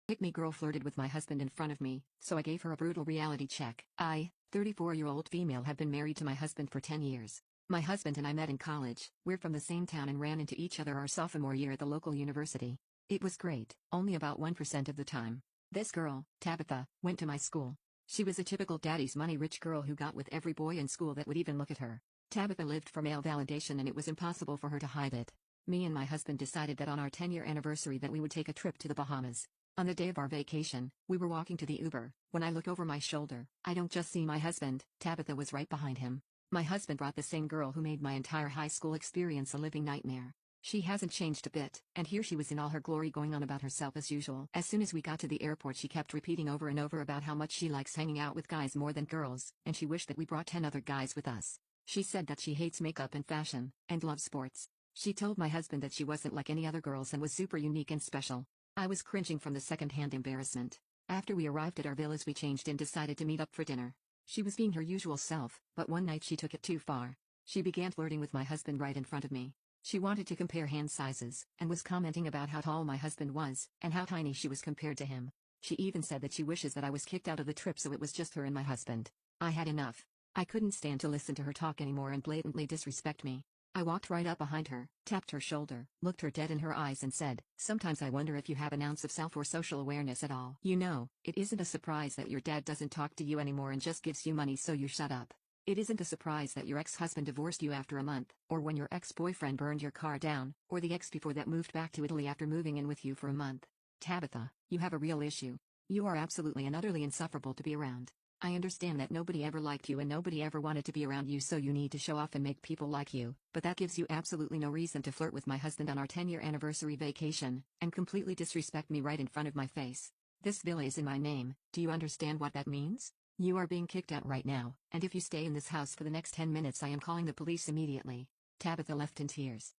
Pick me girl flirted with my husband in front of me, so I gave her a brutal reality check. I, 34-year-old female, have been married to my husband for 10 years. My husband and I met in college. We're from the same town and ran into each other our sophomore year at the local university. It was great, only about 1% of the time. This girl, Tabitha, went to my school. She was a typical daddy's money rich girl who got with every boy in school that would even look at her. Tabitha lived for male validation and it was impossible for her to hide it. Me and my husband decided that on our 10-year anniversary that we would take a trip to the Bahamas. On the day of our vacation, we were walking to the Uber. When I look over my shoulder, I don't just see my husband. Tabitha was right behind him. My husband brought the same girl who made my entire high school experience a living nightmare. She hasn't changed a bit, and here she was in all her glory going on about herself as usual. As soon as we got to the airport she kept repeating over and over about how much she likes hanging out with guys more than girls, and she wished that we brought 10 other guys with us. She said that she hates makeup and fashion, and loves sports. She told my husband that she wasn't like any other girls and was super unique and special. I was cringing from the second-hand embarrassment. After we arrived at our villas we changed and decided to meet up for dinner. She was being her usual self, but one night she took it too far. She began flirting with my husband right in front of me. She wanted to compare hand sizes, and was commenting about how tall my husband was, and how tiny she was compared to him. She even said that she wishes that I was kicked out of the trip so it was just her and my husband. I had enough. I couldn't stand to listen to her talk anymore and blatantly disrespect me. I walked right up behind her, tapped her shoulder, looked her dead in her eyes and said, "Sometimes I wonder if you have an ounce of self or social awareness at all. You know, it isn't a surprise that your dad doesn't talk to you anymore and just gives you money so you shut up. It isn't a surprise that your ex-husband divorced you after a month, or when your ex-boyfriend burned your car down, or the ex before that moved back to Italy after moving in with you for a month. Tabitha, you have a real issue. You are absolutely and utterly insufferable to be around. I understand that nobody ever liked you and nobody ever wanted to be around you so you need to show off and make people like you, but that gives you absolutely no reason to flirt with my husband on our 10-year anniversary vacation, and completely disrespect me right in front of my face. This villa is in my name, do you understand what that means? You are being kicked out right now, and if you stay in this house for the next 10 minutes I am calling the police immediately." Tabitha left in tears.